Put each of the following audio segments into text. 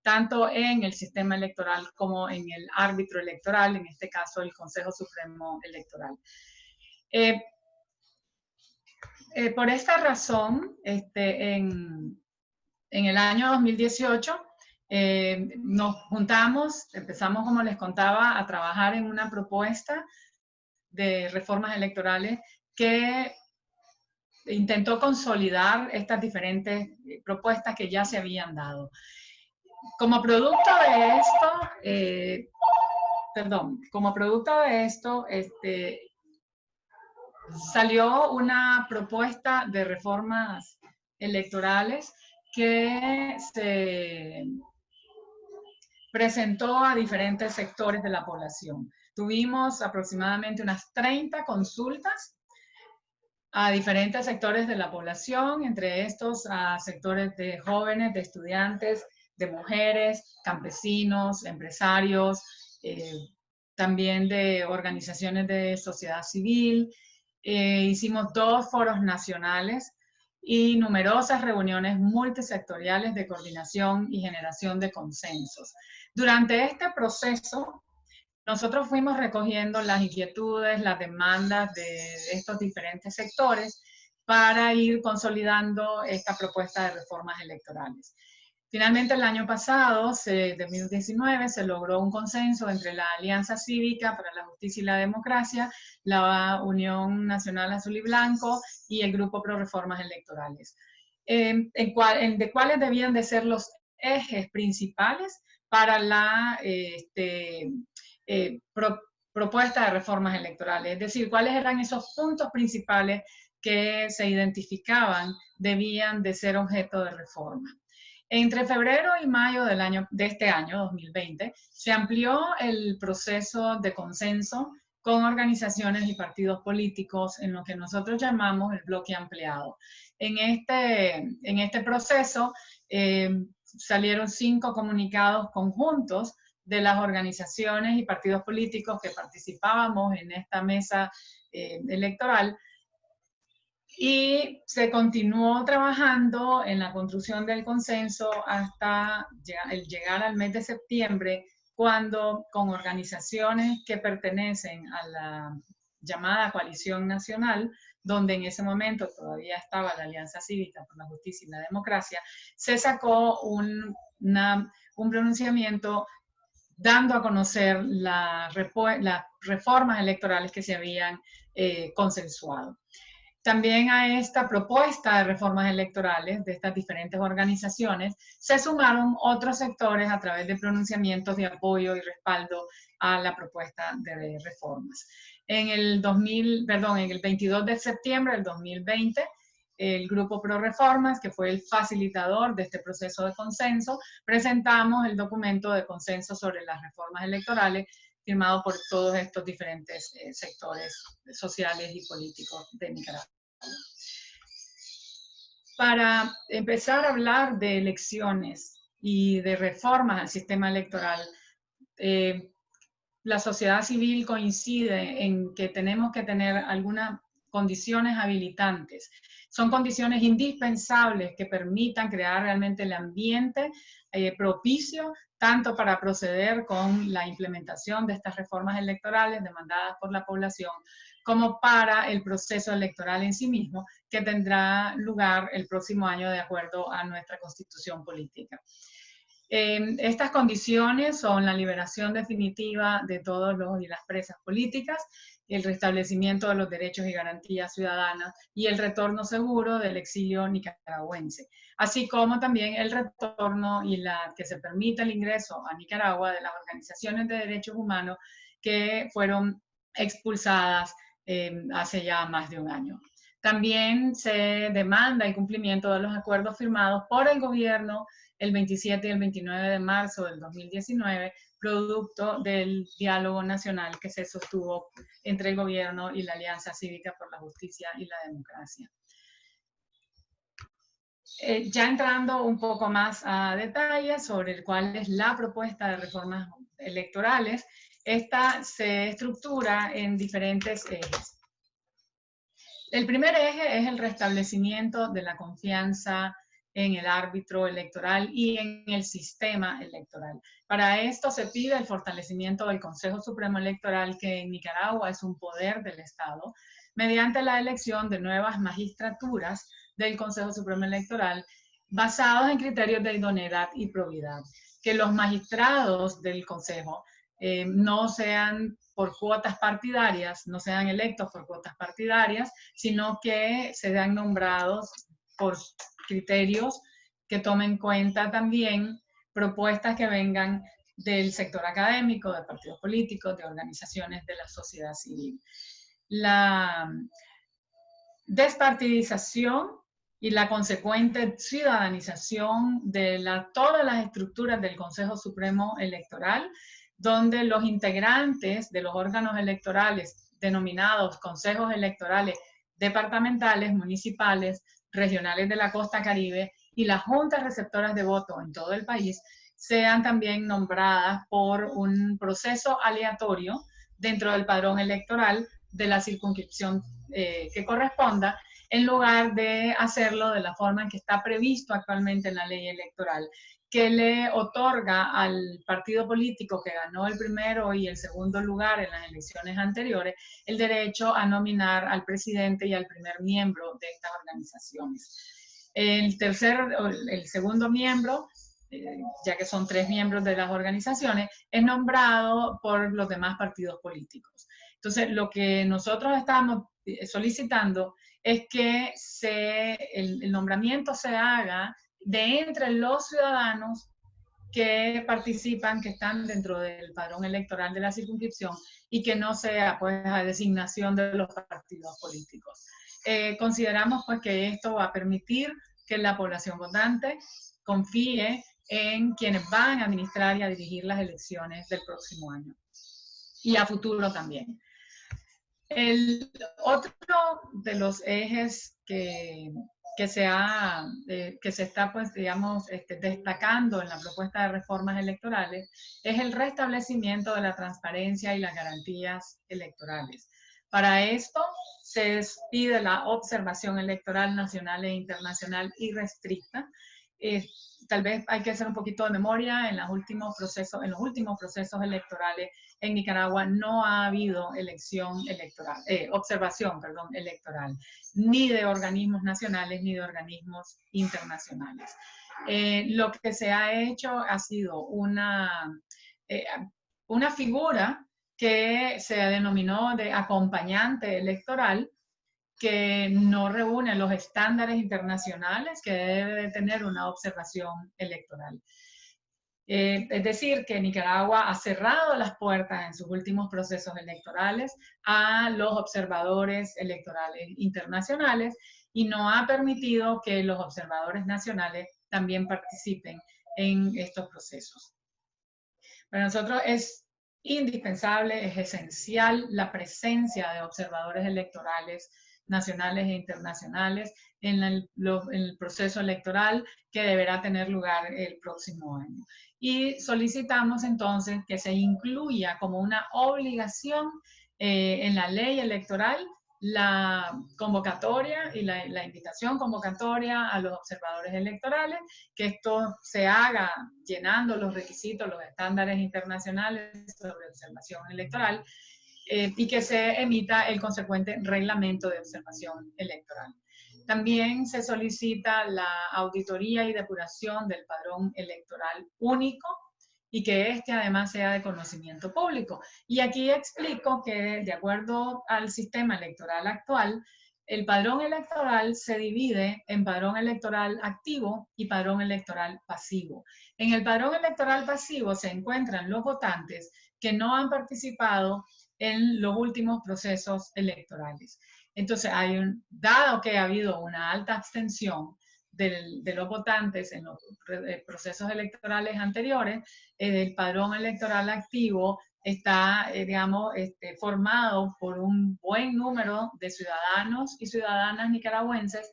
tanto en el sistema electoral como en el árbitro electoral, en este caso el Consejo Supremo Electoral. Por esta razón, en el año 2018, nos juntamos, empezamos, como les contaba, a trabajar en una propuesta de reformas electorales que intentó consolidar estas diferentes propuestas que ya se habían dado. Como producto de esto, salió una propuesta de reformas electorales que se presentó a diferentes sectores de la población. Tuvimos aproximadamente unas 30 consultas a diferentes sectores de la población, entre estos a sectores de jóvenes, de estudiantes, de mujeres, campesinos, empresarios, también de organizaciones de sociedad civil. Hicimos 2 foros nacionales y numerosas reuniones multisectoriales de coordinación y generación de consensos. Durante este proceso, nosotros fuimos recogiendo las inquietudes, las demandas de estos diferentes sectores para ir consolidando esta propuesta de reformas electorales. Finalmente, el año pasado, 2019, se logró un consenso entre la Alianza Cívica para la Justicia y la Democracia, la Unión Nacional Azul y Blanco y el Grupo Pro Reformas Electorales, de cuáles debían de ser los ejes principales para la propuesta de reformas electorales, es decir, cuáles eran esos puntos principales que se identificaban debían de ser objeto de reforma. Entre febrero y mayo de este año, 2020, se amplió el proceso de consenso con organizaciones y partidos políticos en lo que nosotros llamamos el bloque ampliado. En este proceso salieron 5 comunicados conjuntos de las organizaciones y partidos políticos que participábamos en esta mesa electoral, y se continuó trabajando en la construcción del consenso hasta el llegar al mes de septiembre, cuando con organizaciones que pertenecen a la llamada Coalición Nacional, donde en ese momento todavía estaba la Alianza Cívica por la Justicia y la Democracia, se sacó un pronunciamiento dando a conocer las reformas electorales que se habían consensuado. También a esta propuesta de reformas electorales de estas diferentes organizaciones se sumaron otros sectores a través de pronunciamientos de apoyo y respaldo a la propuesta de reformas. En el 22 de septiembre del 2020, el Grupo Pro Reformas, que fue el facilitador de este proceso de consenso, presentamos el documento de consenso sobre las reformas electorales firmado por todos estos diferentes sectores sociales y políticos de Nicaragua. Para empezar a hablar de elecciones y de reformas al sistema electoral, la sociedad civil coincide en que tenemos que tener algunas condiciones habilitantes. Son condiciones indispensables que permitan crear realmente el ambiente propicio tanto para proceder con la implementación de estas reformas electorales demandadas por la población, como para el proceso electoral en sí mismo, que tendrá lugar el próximo año de acuerdo a nuestra constitución política. Estas condiciones son la liberación definitiva de todos los y las presas políticas, el restablecimiento de los derechos y garantías ciudadanas y el retorno seguro del exilio nicaragüense, así como también el retorno y que se permita el ingreso a Nicaragua de las organizaciones de derechos humanos que fueron expulsadas hace ya más de un año. También se demanda el cumplimiento de los acuerdos firmados por el gobierno el 27 y el 29 de marzo del 2019, producto del diálogo nacional que se sostuvo entre el gobierno y la Alianza Cívica por la Justicia y la Democracia. Ya entrando un poco más a detalle sobre cuál es la propuesta de reformas electorales, esta se estructura en diferentes ejes. El primer eje es el restablecimiento de la confianza en el árbitro electoral y en el sistema electoral. Para esto se pide el fortalecimiento del Consejo Supremo Electoral, que en Nicaragua es un poder del Estado, mediante la elección de nuevas magistraturas del Consejo Supremo Electoral basados en criterios de idoneidad y probidad. Que los magistrados del Consejo no sean por cuotas partidarias, no sean electos por cuotas partidarias, sino que sean nombrados por criterios que tomen en cuenta también propuestas que vengan del sector académico, de partidos políticos, de organizaciones de la sociedad civil. La despartidización y la consecuente ciudadanización de todas las estructuras del Consejo Supremo Electoral, donde los integrantes de los órganos electorales denominados consejos electorales departamentales, municipales, regionales de la costa caribe y las juntas receptoras de voto en todo el país sean también nombradas por un proceso aleatorio dentro del padrón electoral de la circunscripción que corresponda, en lugar de hacerlo de la forma en que está previsto actualmente en la ley electoral, que le otorga al partido político que ganó el primero y el segundo lugar en las elecciones anteriores el derecho a nominar al presidente y al primer miembro de estas organizaciones. El segundo miembro, ya que son 3 miembros de las organizaciones, es nombrado por los demás partidos políticos. Entonces, lo que nosotros estamos solicitando es que el nombramiento se haga de entre los ciudadanos que participan, que están dentro del padrón electoral de la circunscripción y que no sea pues a designación de los partidos políticos. Consideramos pues que esto va a permitir que la población votante confíe en quienes van a administrar y a dirigir las elecciones del próximo año y a futuro también. El otro de los ejes que se está, pues, digamos, destacando en la propuesta de reformas electorales es el restablecimiento de la transparencia y las garantías electorales. Para esto se pide la observación electoral nacional e internacional irrestricta. Tal vez hay que hacer un poquito de memoria. En los últimos procesos electorales en Nicaragua no ha habido observación electoral, ni de organismos nacionales ni de organismos internacionales. Lo que se ha hecho ha sido una figura que se denominó de acompañante electoral, que no reúne los estándares internacionales que debe de tener una observación electoral. Es decir, que Nicaragua ha cerrado las puertas en sus últimos procesos electorales a los observadores electorales internacionales y no ha permitido que los observadores nacionales también participen en estos procesos. Para nosotros es indispensable, es esencial la presencia de observadores electorales nacionales e internacionales en el proceso electoral que deberá tener lugar el próximo año. Y solicitamos entonces que se incluya como una obligación en la ley electoral la convocatoria y la invitación convocatoria a los observadores electorales, que esto se haga llenando los requisitos, los estándares internacionales sobre observación electoral, y que se emita el consecuente reglamento de observación electoral. También se solicita la auditoría y depuración del padrón electoral único y que este además sea de conocimiento público. Y aquí explico que de acuerdo al sistema electoral actual, el padrón electoral se divide en padrón electoral activo y padrón electoral pasivo. En el padrón electoral pasivo se encuentran los votantes que no han participado en los últimos procesos electorales. Entonces, dado que ha habido una alta abstención de los votantes en los procesos electorales anteriores, el padrón electoral activo está, digamos, formado por un buen número de ciudadanos y ciudadanas nicaragüenses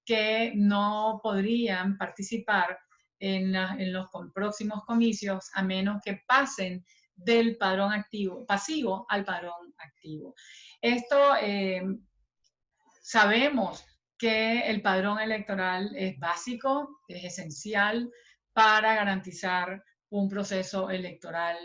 que no podrían participar en los próximos comicios a menos que pasen del padrón pasivo al padrón activo. Esto sabemos que el padrón electoral es básico, es esencial para garantizar un proceso electoral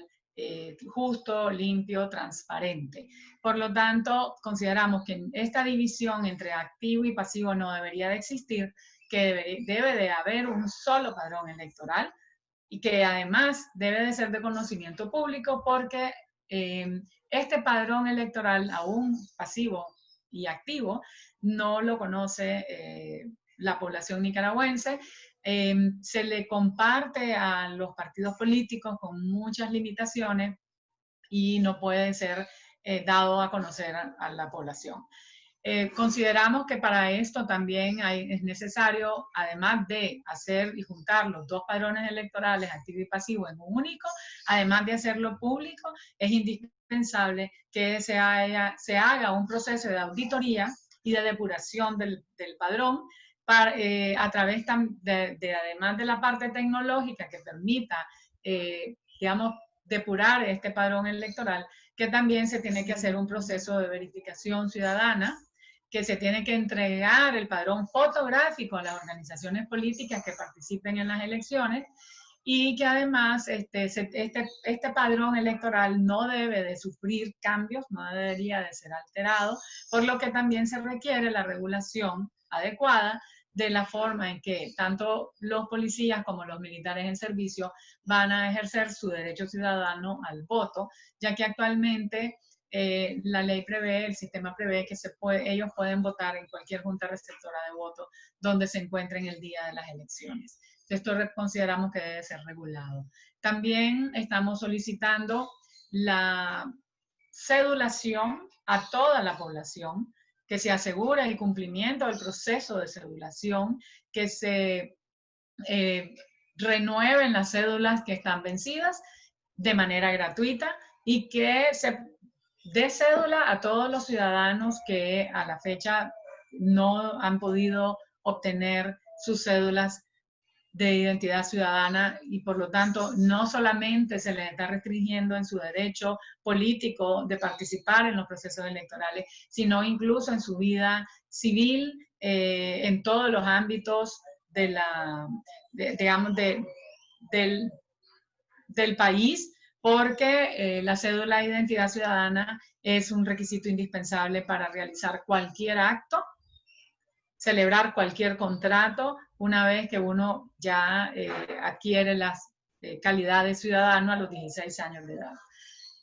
justo, limpio, transparente. Por lo tanto, consideramos que esta división entre activo y pasivo no debería de existir, que debe de haber un solo padrón electoral y que además debe de ser de conocimiento público porque este padrón electoral, aún pasivo y activo, no lo conoce la población nicaragüense. Se le comparte a los partidos políticos con muchas limitaciones y no puede ser dado a conocer a la población. Consideramos que para esto también es necesario, además de hacer y juntar los dos padrones electorales, activo y pasivo, en un único, además de hacerlo público, es indispensable que se haga un proceso de auditoría y de depuración del padrón a través además de la parte tecnológica que permita, digamos, depurar este padrón electoral, que también se tiene que hacer un proceso de verificación ciudadana, que se tiene que entregar el padrón fotográfico a las organizaciones políticas que participen en las elecciones y que además este padrón electoral no debe de sufrir cambios, no debería de ser alterado, por lo que también se requiere la regulación adecuada de la forma en que tanto los policías como los militares en servicio van a ejercer su derecho ciudadano al voto, ya que actualmente la ley prevé, el sistema prevé que ellos pueden votar en cualquier junta receptora de voto donde se encuentren el día de las elecciones. Esto consideramos que debe ser regulado. También estamos solicitando la cedulación a toda la población, que se asegure el cumplimiento del proceso de cedulación, que se renueven las cédulas que están vencidas de manera gratuita y que se dé cédula a todos los ciudadanos que a la fecha no han podido obtener sus cédulas de identidad ciudadana y por lo tanto no solamente se les está restringiendo en su derecho político de participar en los procesos electorales, sino incluso en su vida civil, en todos los ámbitos de digamos, del país, porque la cédula de identidad ciudadana es un requisito indispensable para realizar cualquier acto, celebrar cualquier contrato, una vez que uno ya adquiere las calidades de ciudadano a los 16 años de edad.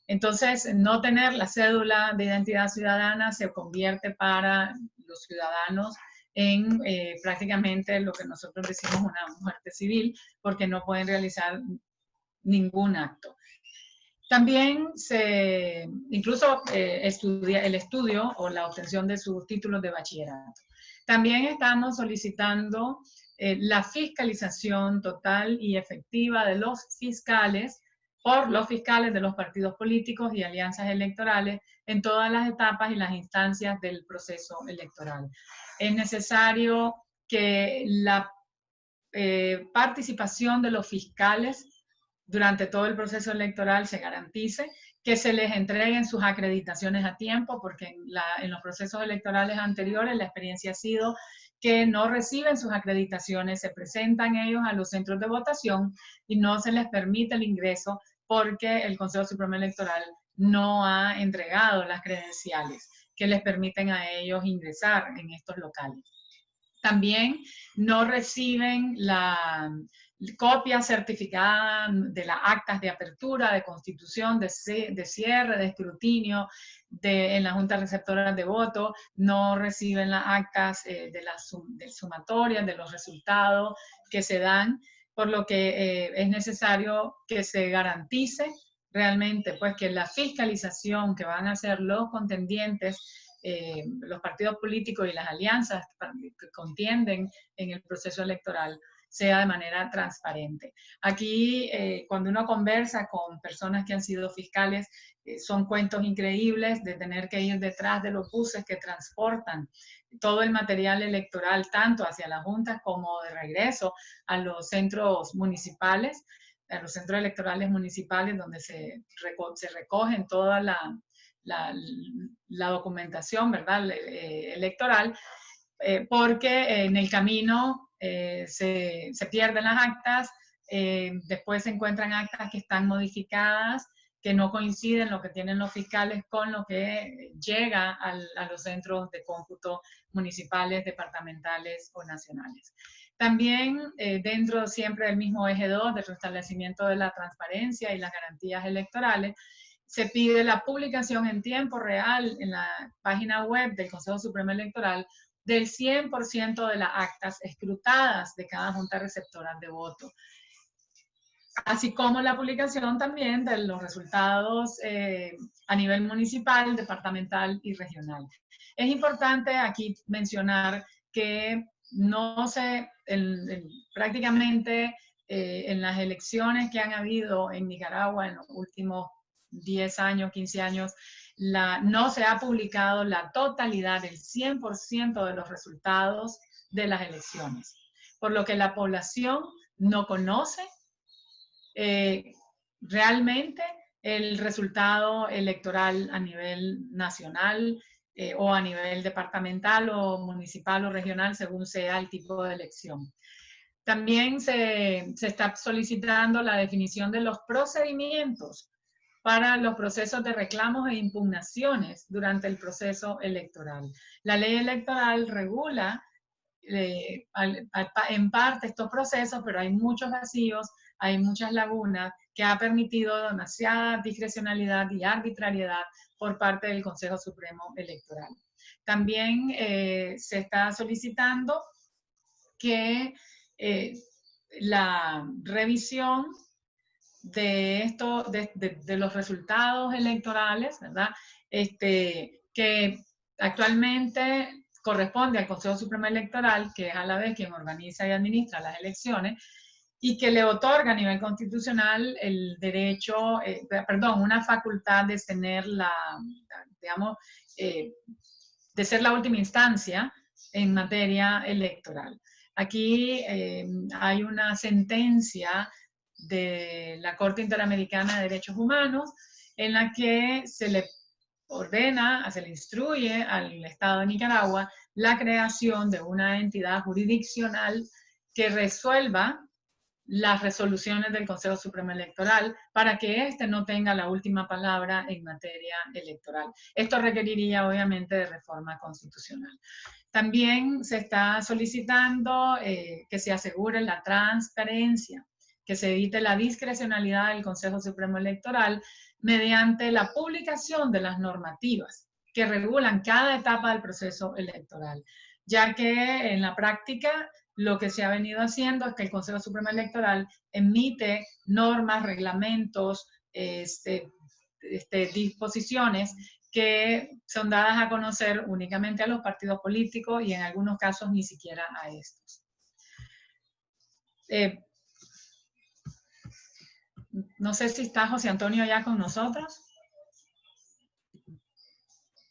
Entonces, no tener la cédula de identidad ciudadana se convierte para los ciudadanos en prácticamente lo que nosotros decimos una muerte civil, porque no pueden realizar ningún acto. También incluso el estudio o la obtención de sus títulos de bachillerato. También estamos solicitando la fiscalización total y efectiva de los fiscales por los fiscales de los partidos políticos y alianzas electorales en todas las etapas y las instancias del proceso electoral. Es necesario que la participación de los fiscales durante todo el proceso electoral se garantice, que se les entreguen sus acreditaciones a tiempo, porque en los procesos electorales anteriores la experiencia ha sido que no reciben sus acreditaciones, se presentan ellos a los centros de votación y no se les permite el ingreso porque el Consejo Supremo Electoral no ha entregado las credenciales que les permiten a ellos ingresar en estos locales. También no reciben la copia certificada de las actas de apertura, de constitución, de cierre, de escrutinio en la Junta Receptora de Voto, no reciben las actas de sumatoria, de los resultados que se dan, por lo que es necesario que se garantice realmente pues que la fiscalización que van a hacer los contendientes, los partidos políticos y las alianzas que contienden en el proceso electoral sea de manera transparente. Aquí, cuando uno conversa con personas que han sido fiscales, son cuentos increíbles de tener que ir detrás de los buses que transportan todo el material electoral, tanto hacia las juntas como de regreso a los centros municipales, a los centros electorales municipales, donde se recogen toda la documentación, ¿verdad?, electoral, porque en el camino se pierden las actas, después se encuentran actas que están modificadas, que no coinciden lo que tienen los fiscales con lo que llega a los centros de cómputo municipales, departamentales o nacionales. También dentro siempre del mismo eje 2, del restablecimiento de la transparencia y las garantías electorales, se pide la publicación en tiempo real en la página web del Consejo Supremo Electoral del 100% de las actas escrutadas de cada junta receptora de voto, así como la publicación también de los resultados a nivel municipal, departamental y regional. Es importante aquí mencionar que no se, prácticamente en las elecciones que han habido en Nicaragua en los últimos 10 años, 15 años, no se ha publicado la totalidad, el 100% de los resultados de las elecciones, por lo que la población no conoce realmente el resultado electoral a nivel nacional o a nivel departamental o municipal o regional, según sea el tipo de elección. También se está solicitando la definición de los procedimientos para los procesos de reclamos e impugnaciones durante el proceso electoral. La ley electoral regula en parte estos procesos, pero hay muchos vacíos, hay muchas lagunas que ha permitido demasiada discrecionalidad y arbitrariedad por parte del Consejo Supremo Electoral. También se está solicitando que la revisión de los resultados electorales, ¿verdad? Que actualmente corresponde al Consejo Supremo Electoral, que es a la vez quien organiza y administra las elecciones, y que le otorga a nivel constitucional el derecho, una facultad de tener de ser la última instancia en materia electoral. Aquí hay una sentencia de la Corte Interamericana de Derechos Humanos en la que se le ordena, se le instruye al Estado de Nicaragua la creación de una entidad jurisdiccional que resuelva las resoluciones del Consejo Supremo Electoral para que éste no tenga la última palabra en materia electoral. Esto requeriría obviamente de reforma constitucional. También se está solicitando que se asegure la transparencia, que se evite la discrecionalidad del Consejo Supremo Electoral mediante la publicación de las normativas que regulan cada etapa del proceso electoral, ya que en la práctica lo que se ha venido haciendo es que el Consejo Supremo Electoral emite normas, reglamentos, disposiciones que son dadas a conocer únicamente a los partidos políticos y en algunos casos ni siquiera a estos. No sé si está José Antonio ya con nosotros.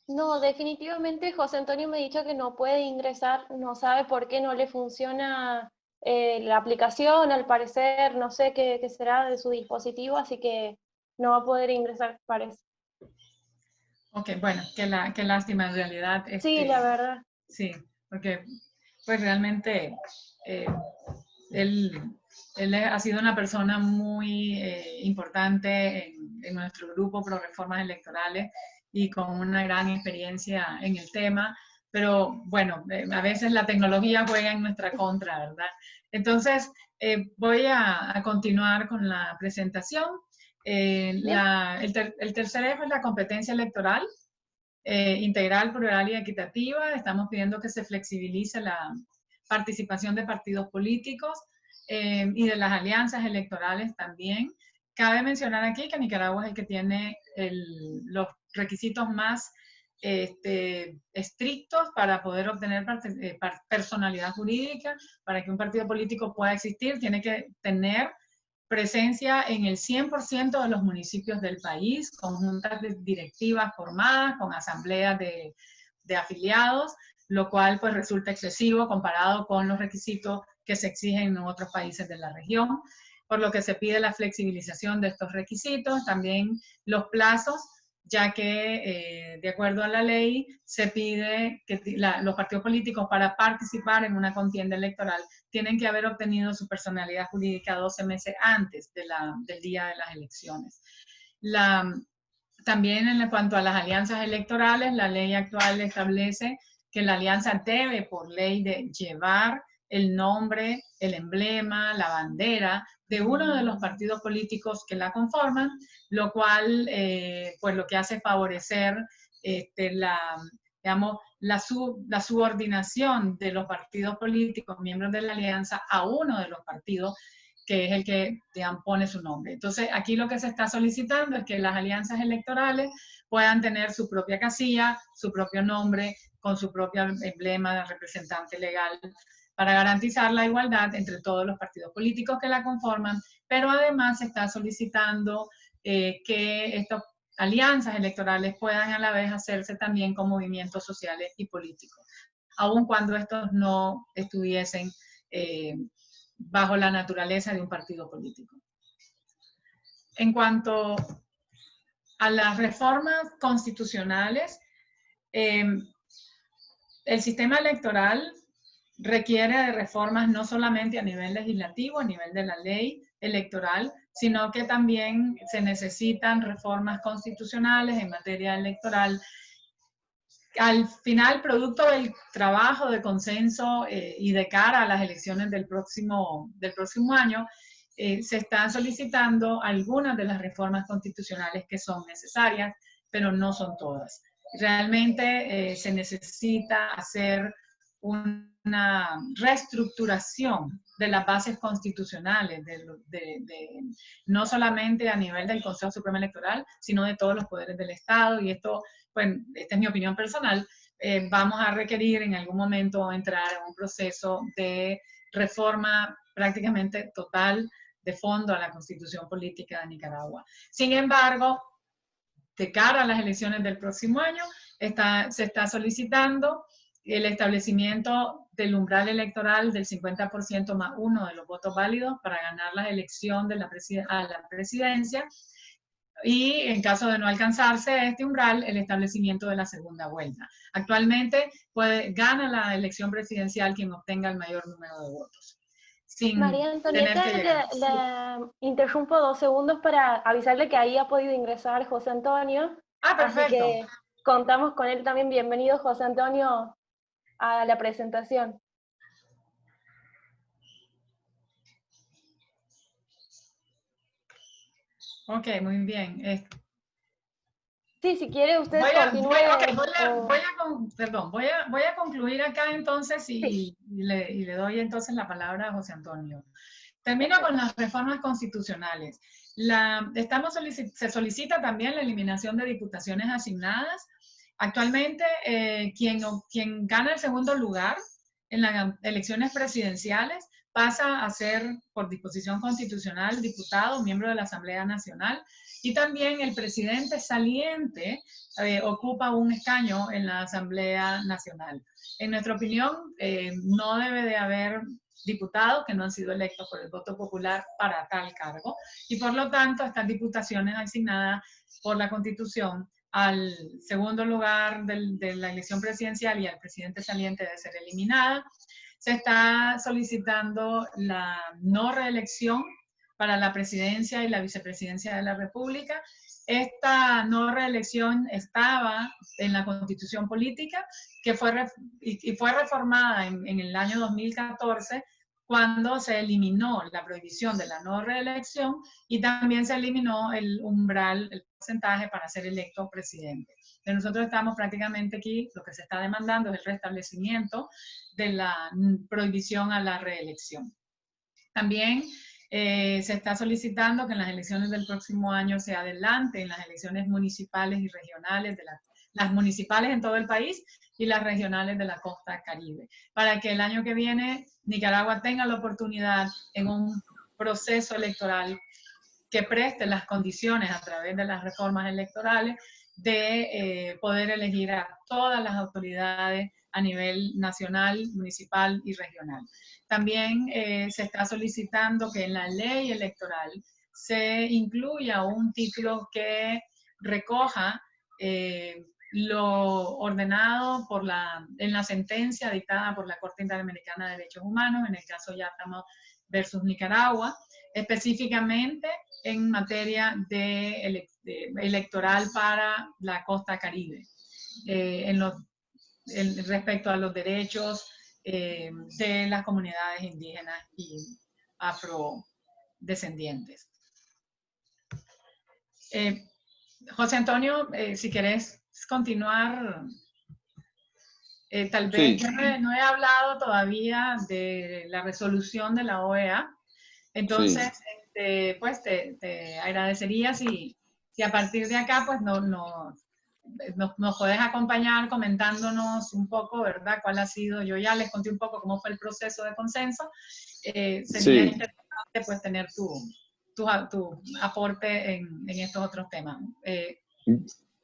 No, definitivamente José Antonio me ha dicho que no puede ingresar, no sabe por qué no le funciona la aplicación, al parecer, no sé qué será de su dispositivo, así que no va a poder ingresar, parece. Ok, bueno, qué lástima en realidad. Sí, la verdad. Sí, porque pues realmente él ha sido una persona muy importante en nuestro grupo Pro Reformas Electorales y con una gran experiencia en el tema, pero bueno, a veces la tecnología juega en nuestra contra, ¿verdad? Entonces, voy a continuar con la presentación. El tercer eje es la competencia electoral, integral, plural y equitativa. Estamos pidiendo que se flexibilice la participación de partidos políticos y de las alianzas electorales también. Cabe mencionar aquí que Nicaragua es el que tiene los requisitos más estrictos para poder obtener personalidad jurídica. Para que un partido político pueda existir, tiene que tener presencia en el 100% de los municipios del país, con juntas directivas formadas, con asambleas de afiliados, lo cual pues resulta excesivo comparado con los requisitos que se exigen en otros países de la región, por lo que se pide la flexibilización de estos requisitos. También los plazos ya que de acuerdo a la ley se pide que los partidos políticos para participar en una contienda electoral tienen que haber obtenido su personalidad jurídica 12 meses antes del día de las elecciones. También en cuanto a las alianzas electorales, la ley actual establece que la alianza debe por ley de llevar el nombre, el emblema, la bandera de uno de los partidos políticos que la conforman, lo cual pues lo que hace es favorecer digamos, la subordinación de los partidos políticos, miembros de la alianza, a uno de los partidos que es el que digamos, pone su nombre. Entonces, aquí lo que se está solicitando es que las alianzas electorales puedan tener su propia casilla, su propio nombre, con su propio emblema de representante legal, para garantizar la igualdad entre todos los partidos políticos que la conforman, pero además se está solicitando que estas alianzas electorales puedan a la vez hacerse también con movimientos sociales y políticos, aun cuando estos no estuviesen bajo la naturaleza de un partido político. En cuanto a las reformas constitucionales, el sistema electoral requiere de reformas no solamente a nivel legislativo, a nivel de la ley electoral, sino que también se necesitan reformas constitucionales en materia electoral. Al final, producto del trabajo de consenso y de cara a las elecciones del próximo año, se están solicitando algunas de las reformas constitucionales que son necesarias, pero no son todas. Realmente se necesita hacer una reestructuración de las bases constitucionales, no solamente a nivel del Consejo Supremo Electoral, sino de todos los poderes del Estado, y esto, pues, esta es mi opinión personal, vamos a requerir en algún momento entrar en un proceso de reforma prácticamente total de fondo a la Constitución Política de Nicaragua. Sin embargo, de cara a las elecciones del próximo año, se está solicitando el establecimiento del umbral electoral del 50% más uno de los votos válidos para ganar la elección de a la presidencia, y en caso de no alcanzarse este umbral, el establecimiento de la segunda vuelta. Actualmente gana la elección presidencial quien obtenga el mayor número de votos. María Antonieta, le interrumpo 2 segundos para avisarle que ahí ha podido ingresar José Antonio. Ah, perfecto. Así que contamos con él también. Bienvenido, José Antonio, a la presentación. Ok, muy bien. Sí, si quiere usted continúe. Voy a concluir acá entonces y le doy entonces la palabra a José Antonio. Termino con las reformas constitucionales. Se solicita también la eliminación de diputaciones asignadas. Actualmente, quien gana el segundo lugar en las elecciones presidenciales pasa a ser, por disposición constitucional, diputado, miembro de la Asamblea Nacional, y también el presidente saliente ocupa un escaño en la Asamblea Nacional. En nuestra opinión, no debe de haber diputados que no han sido electos por el voto popular para tal cargo, y por lo tanto estas diputaciones asignadas por la Constitución al segundo lugar de la elección presidencial y al presidente saliente debe ser eliminada. Se está solicitando la no reelección para la presidencia y la vicepresidencia de la República. Esta no reelección estaba en la Constitución Política, que fue reformada en el año 2014, cuando se eliminó la prohibición de la no reelección y también se eliminó el umbral, el porcentaje para ser electo presidente. Pero nosotros estamos prácticamente aquí, lo que se está demandando es el restablecimiento de la prohibición a la reelección. También se está solicitando que en las elecciones del próximo año se adelante en las elecciones municipales y regionales, las municipales en todo el país y las regionales de la costa caribe, para que el año que viene Nicaragua tenga la oportunidad en un proceso electoral que preste las condiciones a través de las reformas electorales de poder elegir a todas las autoridades a nivel nacional, municipal y regional. También se está solicitando que en la ley electoral se incluya un título que recoja lo ordenado en la sentencia dictada por la Corte Interamericana de Derechos Humanos, en el caso Yártamo versus Nicaragua, específicamente en materia electoral para la costa caribe, respecto a los derechos de las comunidades indígenas y afrodescendientes. José Antonio, si querés continuar, tal vez Sí. no he hablado todavía de la resolución de la OEA, entonces Sí. pues te agradecería si a partir de acá pues nos podés acompañar comentándonos un poco, ¿verdad? ¿Cuál ha sido? Yo ya les conté un poco cómo fue el proceso de consenso. Sería interesante pues tener tu aporte en estos otros temas.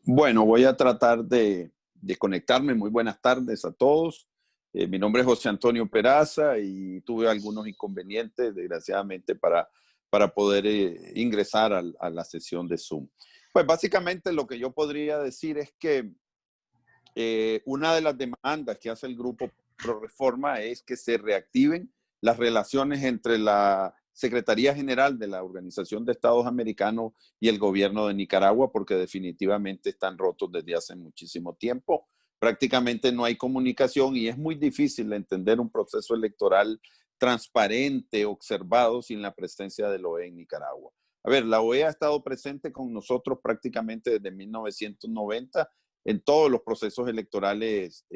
Bueno, voy a tratar de conectarme. Muy buenas tardes a todos. Mi nombre es José Antonio Peraza y tuve algunos inconvenientes, desgraciadamente, para poder ingresar a la sesión de Zoom. Pues básicamente lo que yo podría decir es que una de las demandas que hace el Grupo Pro Reforma es que se reactiven las relaciones entre la Secretaría General de la Organización de Estados Americanos y el gobierno de Nicaragua, porque definitivamente están rotos desde hace muchísimo tiempo. Prácticamente no hay comunicación y es muy difícil entender un proceso electoral transparente, observado, sin la presencia de la OEA en Nicaragua. A ver, la OEA ha estado presente con nosotros prácticamente desde 1990 en todos los procesos electorales,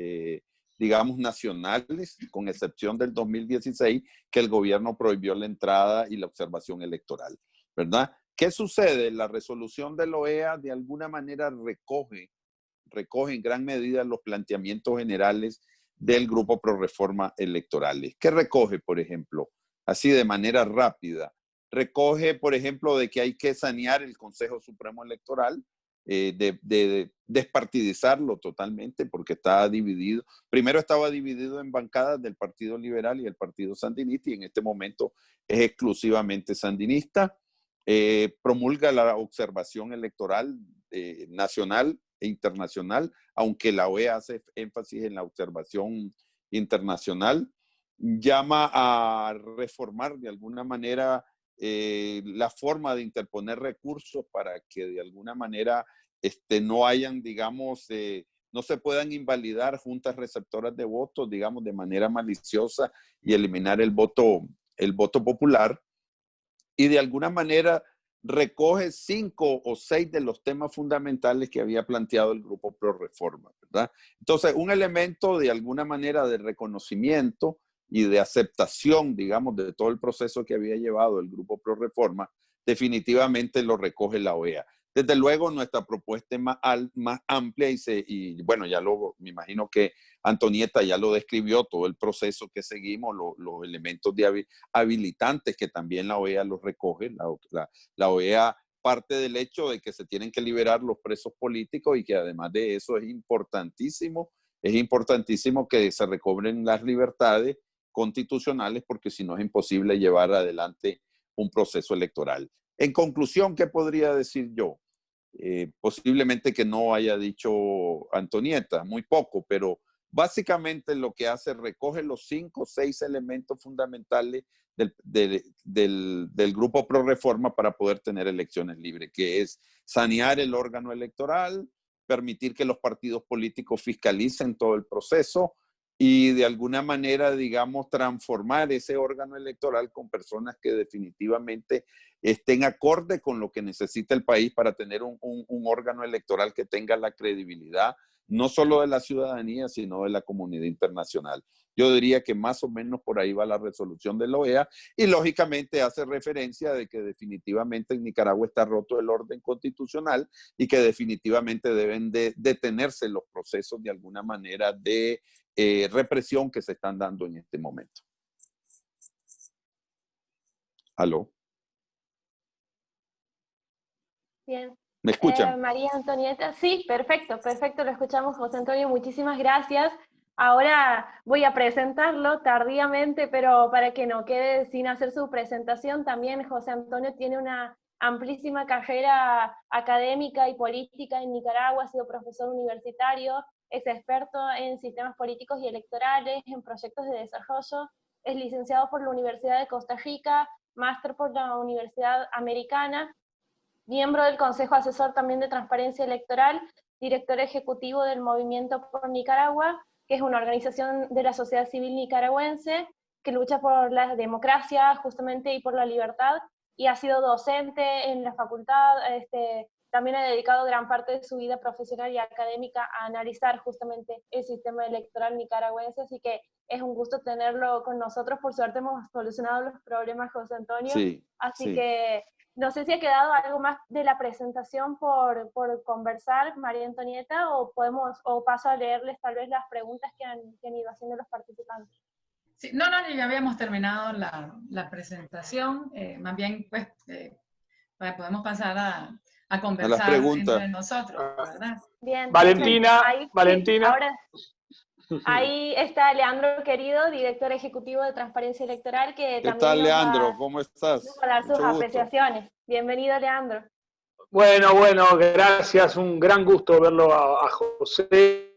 digamos, nacionales, con excepción del 2016, que el gobierno prohibió la entrada y la observación electoral, ¿verdad? ¿Qué sucede? La resolución de la OEA de alguna manera recoge en gran medida los planteamientos generales del Grupo Pro Reforma Electorales. ¿Qué recoge, por ejemplo? Así de manera rápida. Recoge, por ejemplo, de que hay que sanear el Consejo Supremo Electoral, de despartidizarlo totalmente porque está dividido. Primero estaba dividido en bancadas del Partido Liberal y el Partido Sandinista y en este momento es exclusivamente sandinista. Promulga la observación electoral nacional e internacional, aunque la OEA hace énfasis en la observación internacional. Llama a reformar de alguna manera la forma de interponer recursos para que de alguna manera no hayan, digamos, no se puedan invalidar juntas receptoras de votos, digamos, de manera maliciosa y eliminar el voto popular. Y de alguna manera recoge 5 o 6 de los temas fundamentales que había planteado el Grupo Pro Reforma, ¿verdad? Entonces, un elemento de alguna manera de reconocimiento y de aceptación, digamos, de todo el proceso que había llevado el Grupo Pro Reforma, definitivamente lo recoge la OEA. Desde luego, nuestra propuesta es más amplia y bueno, ya luego me imagino que Antonieta ya lo describió, todo el proceso que seguimos, los elementos habilitantes que también la OEA los recoge. La OEA parte del hecho de que se tienen que liberar los presos políticos y que además de eso es importantísimo que se recobren las libertades constitucionales, porque si no es imposible llevar adelante un proceso electoral. En conclusión, ¿qué podría decir yo? Posiblemente que no haya dicho Antonieta, muy poco, pero básicamente lo que hace, recoge los 5 o 6 elementos fundamentales del Grupo Pro Reforma para poder tener elecciones libres, que es sanear el órgano electoral, permitir que los partidos políticos fiscalicen todo el proceso y de alguna manera, digamos, transformar ese órgano electoral con personas que definitivamente estén acorde con lo que necesita el país para tener un órgano electoral que tenga la credibilidad, no solo de la ciudadanía, sino de la comunidad internacional. Yo diría que más o menos por ahí va la resolución de la OEA y lógicamente hace referencia de que definitivamente en Nicaragua está roto el orden constitucional y que definitivamente deben de detenerse los procesos de alguna manera de represión que se están dando en este momento. ¿Aló? Bien. ¿Me escuchan? María Antonieta, sí, perfecto, lo escuchamos, José Antonio, muchísimas gracias. Ahora voy a presentarlo tardíamente, pero para que no quede sin hacer su presentación, también José Antonio tiene una amplísima carrera académica y política en Nicaragua, ha sido profesor universitario, es experto en sistemas políticos y electorales, en proyectos de desarrollo, es licenciado por la Universidad de Costa Rica, máster por la Universidad Americana, miembro del Consejo Asesor también de Transparencia Electoral, director ejecutivo del Movimiento por Nicaragua, que es una organización de la sociedad civil nicaragüense que lucha por la democracia justamente y por la libertad, y ha sido docente en la facultad, también ha dedicado gran parte de su vida profesional y académica a analizar justamente el sistema electoral nicaragüense, así que es un gusto tenerlo con nosotros. Por suerte hemos solucionado los problemas, José Antonio, Sí, así sí. que no sé si ha quedado algo más de la presentación por conversar, María Antonieta, o paso a leerles tal vez las preguntas que han ido haciendo los participantes. Sí, no, ya habíamos terminado la presentación. Más bien, pues, podemos pasar a conversar las preguntas entre nosotros, ¿verdad? Bien, Valentina, ahí, Valentina. Sí, ahora, ahí está Leandro Querido, director ejecutivo de Transparencia Electoral, que ¿Qué también tal, Leandro? nos ¿Cómo estás? va a dar sus Mucho gusto. apreciaciones. Bienvenido, Leandro. Bueno, gracias. Un gran gusto verlo a José.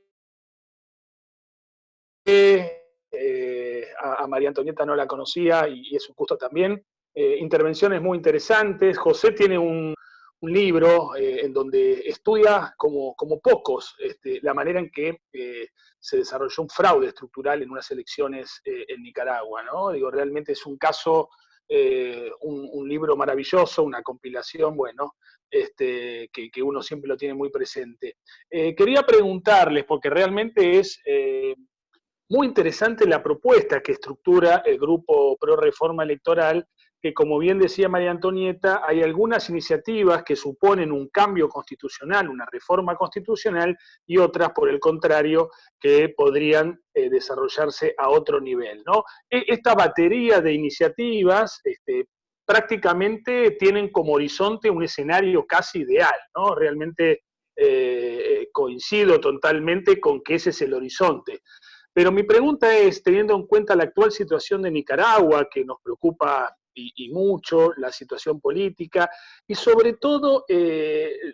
A María Antonieta no la conocía y es un gusto también. Intervenciones muy interesantes. José tiene un libro en donde estudia como pocos la manera en que se desarrolló un fraude estructural en unas elecciones en Nicaragua, ¿no? Digo, realmente es un caso, un libro maravilloso, una compilación, bueno, que uno siempre lo tiene muy presente. Quería preguntarles, porque realmente es muy interesante la propuesta que estructura el Grupo Pro Reforma Electoral, que como bien decía María Antonieta, hay algunas iniciativas que suponen un cambio constitucional, una reforma constitucional, y otras, por el contrario, que podrían desarrollarse a otro nivel, ¿no? Esta batería de iniciativas prácticamente tienen como horizonte un escenario casi ideal, ¿no? Realmente coincido totalmente con que ese es el horizonte. Pero mi pregunta es, teniendo en cuenta la actual situación de Nicaragua, que nos preocupa y mucho, la situación política, y sobre todo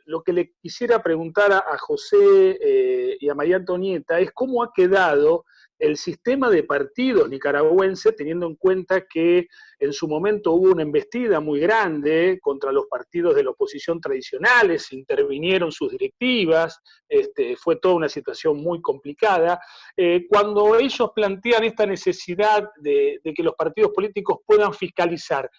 lo que le quisiera preguntar a José y a María Antonieta es cómo ha quedado el sistema de partidos nicaragüense, teniendo en cuenta que en su momento hubo una embestida muy grande contra los partidos de la oposición tradicionales, intervinieron sus directivas, fue toda una situación muy complicada. Cuando ellos plantean esta necesidad de que los partidos políticos puedan fiscalizar,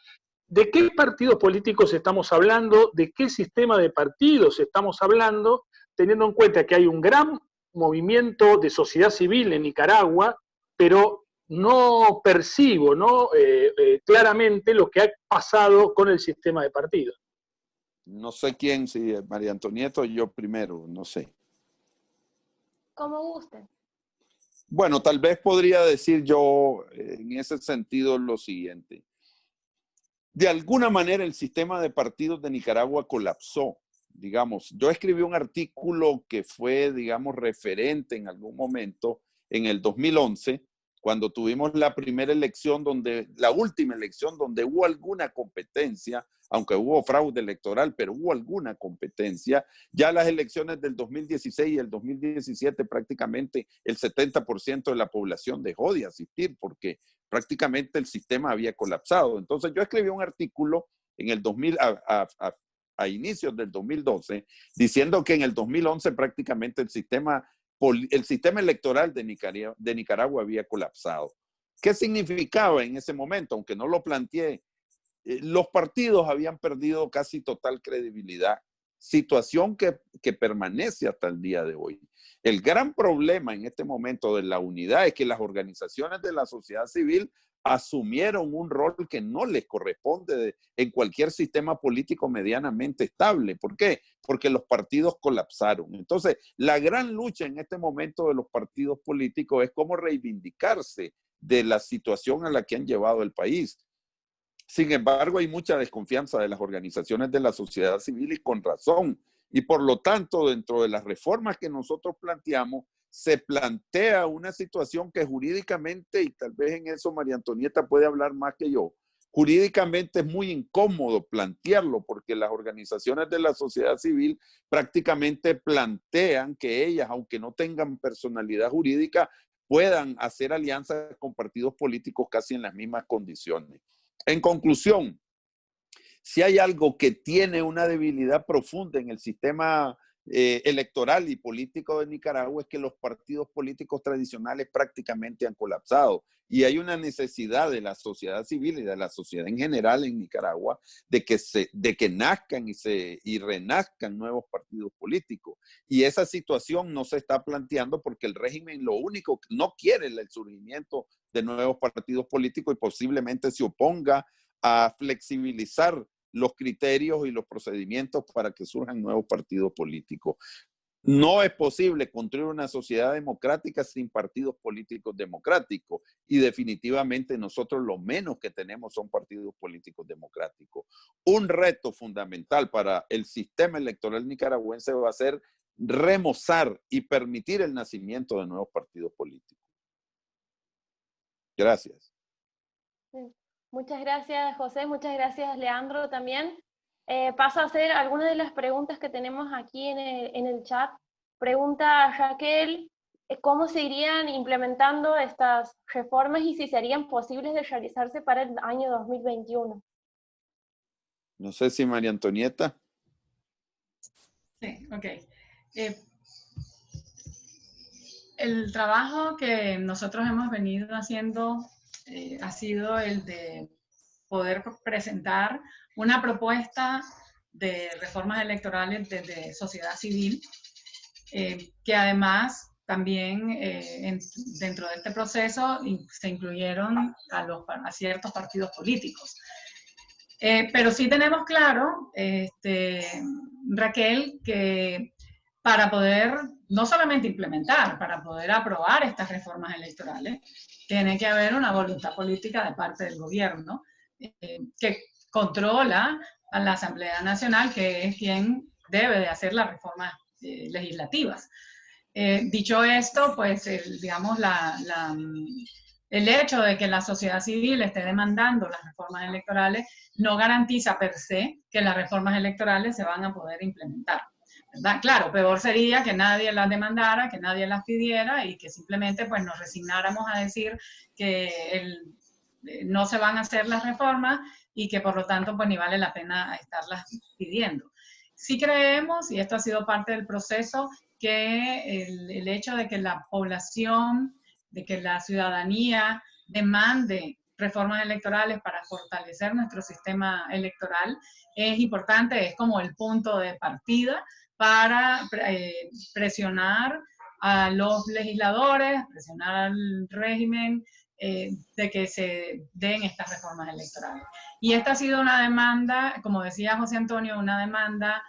¿de qué partidos políticos estamos hablando? ¿De qué sistema de partidos estamos hablando? Teniendo en cuenta que hay un gran movimiento de sociedad civil en Nicaragua, pero no percibo, ¿no? Claramente lo que ha pasado con el sistema de partidos. No sé quién, si María Antonieta o yo primero, no sé. Como guste. Bueno, tal vez podría decir yo en ese sentido lo siguiente. De alguna manera el sistema de partidos de Nicaragua colapsó. Digamos, yo escribí un artículo que fue, digamos, referente en algún momento en el 2011, cuando tuvimos la primera elección, la última elección donde hubo alguna competencia, aunque hubo fraude electoral, pero hubo alguna competencia. Ya las elecciones del 2016 y el 2017 prácticamente el 70% de la población dejó de asistir porque prácticamente el sistema había colapsado. Entonces yo escribí un artículo en el 2000, a inicios del 2012, diciendo que en el 2011 prácticamente el sistema electoral de Nicaragua había colapsado. ¿Qué significaba en ese momento? Aunque no lo planteé, los partidos habían perdido casi total credibilidad, situación que permanece hasta el día de hoy. El gran problema en este momento de la unidad es que las organizaciones de la sociedad civil asumieron un rol que no les corresponde en cualquier sistema político medianamente estable. ¿Por qué? Porque los partidos colapsaron. Entonces, la gran lucha en este momento de los partidos políticos es cómo reivindicarse de la situación a la que han llevado el país. Sin embargo, hay mucha desconfianza de las organizaciones de la sociedad civil y con razón. Y por lo tanto, dentro de las reformas que nosotros planteamos, se plantea una situación que jurídicamente, y tal vez en eso María Antonieta puede hablar más que yo, Jurídicamente es muy incómodo plantearlo porque las organizaciones de la sociedad civil prácticamente plantean que ellas, aunque no tengan personalidad jurídica, puedan hacer alianzas con partidos políticos casi en las mismas condiciones. En conclusión, si hay algo que tiene una debilidad profunda en el sistema electoral y político de Nicaragua, es que los partidos políticos tradicionales prácticamente han colapsado y hay una necesidad de la sociedad civil y de la sociedad en general en Nicaragua de que nazcan y renazcan nuevos partidos políticos, y esa situación no se está planteando porque el régimen lo único que no quiere es el surgimiento de nuevos partidos políticos y posiblemente se oponga a flexibilizar los criterios y los procedimientos para que surjan nuevos partidos políticos. No es posible construir una sociedad democrática sin partidos políticos democráticos, y definitivamente nosotros lo menos que tenemos son partidos políticos democráticos. Un reto fundamental para el sistema electoral nicaragüense va a ser remozar y permitir el nacimiento de nuevos partidos políticos. Gracias. Muchas gracias, José. Muchas gracias, Leandro, también. Paso a hacer algunas de las preguntas que tenemos aquí en el chat. Pregunta Raquel, ¿cómo se irían implementando estas reformas y si serían posibles de realizarse para el año 2021? No sé si María Antonieta. Sí, ok. El trabajo que nosotros hemos venido haciendo ha sido el de poder presentar una propuesta de reformas electorales desde sociedad civil, que además también dentro de este proceso se incluyeron a ciertos partidos políticos. Pero sí tenemos claro, Raquel, que para poder no solamente implementar, para poder aprobar estas reformas electorales, tiene que haber una voluntad política de parte del gobierno que controla a la Asamblea Nacional, que es quien debe de hacer las reformas legislativas. Dicho esto, pues digamos el hecho de que la sociedad civil esté demandando las reformas electorales no garantiza per se que las reformas electorales se van a poder implementar, ¿verdad? Claro, peor sería que nadie las demandara, que nadie las pidiera y que simplemente pues nos resignáramos a decir que no se van a hacer las reformas y que por lo tanto pues ni vale la pena estarlas pidiendo. Sí creemos, y esto ha sido parte del proceso, que el hecho de que la población, de que la ciudadanía demande reformas electorales para fortalecer nuestro sistema electoral es importante, es como el punto de partida para presionar a los legisladores, presionar al régimen de que se den estas reformas electorales. Y esta ha sido una demanda, como decía José Antonio, una demanda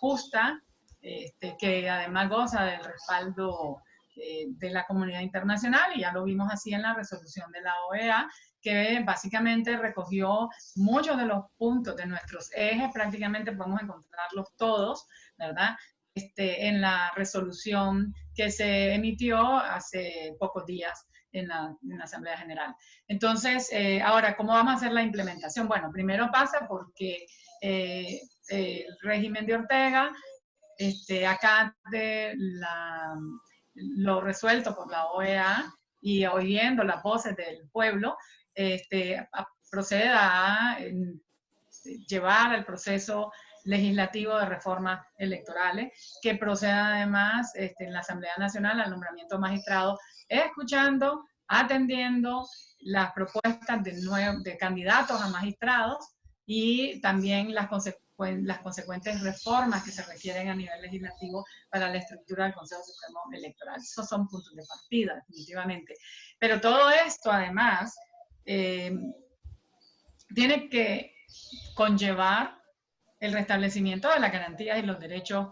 justa, que además goza del respaldo de la comunidad internacional, y ya lo vimos así en la resolución de la OEA, que básicamente recogió muchos de los puntos de nuestros ejes, prácticamente podemos encontrarlos todos, ¿verdad? En la resolución que se emitió hace pocos días en la Asamblea General. Entonces, ahora, ¿cómo vamos a hacer la implementación? Bueno, primero pasa porque el régimen de Ortega acate lo resuelto por la OEA y oyendo las voces del pueblo, proceda a llevar el proceso legislativo de reformas electorales, que proceda además en la Asamblea Nacional al nombramiento de magistrados, escuchando, atendiendo las propuestas de candidatos a magistrados y también las consecuentes reformas que se requieren a nivel legislativo para la estructura del Consejo Supremo Electoral. Esos son puntos de partida, definitivamente. Pero todo esto, además, tiene que conllevar el restablecimiento de las garantías y los derechos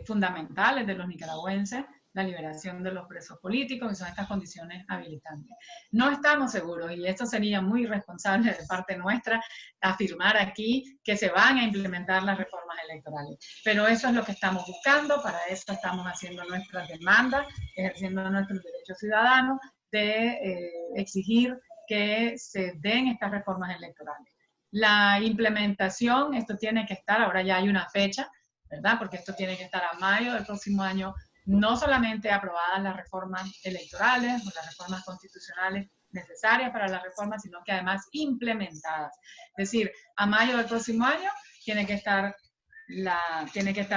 fundamentales de los nicaragüenses, la liberación de los presos políticos, que son estas condiciones habilitantes. No estamos seguros, y esto sería muy irresponsable de parte nuestra, afirmar aquí que se van a implementar las reformas electorales. Pero eso es lo que estamos buscando, para eso estamos haciendo nuestras demandas, ejerciendo nuestros derechos ciudadanos de exigir que se den estas reformas electorales. La implementación, esto tiene que estar, ahora ya hay una fecha, ¿verdad? Porque esto tiene que estar a mayo del próximo año, no solamente aprobadas las reformas electorales o las reformas constitucionales necesarias para la reforma, sino que además implementadas. Es decir, a mayo del próximo año tiene que estar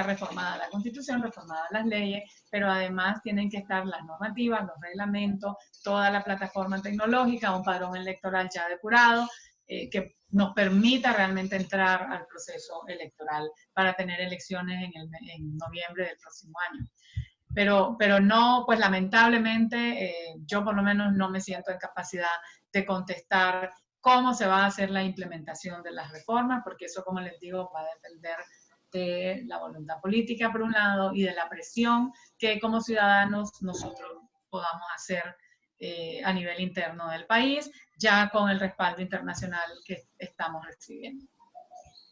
reformada la Constitución, reformadas las leyes, pero además tienen que estar las normativas, los reglamentos, toda la plataforma tecnológica, un padrón electoral ya depurado, que nos permita realmente entrar al proceso electoral para tener elecciones en noviembre del próximo año. Pero no, pues lamentablemente, yo por lo menos no me siento en capacidad de contestar cómo se va a hacer la implementación de las reformas, porque eso, como les digo, va a depender de la voluntad política por un lado y de la presión que como ciudadanos nosotros podamos hacer a nivel interno del país, ya con el respaldo internacional que estamos recibiendo.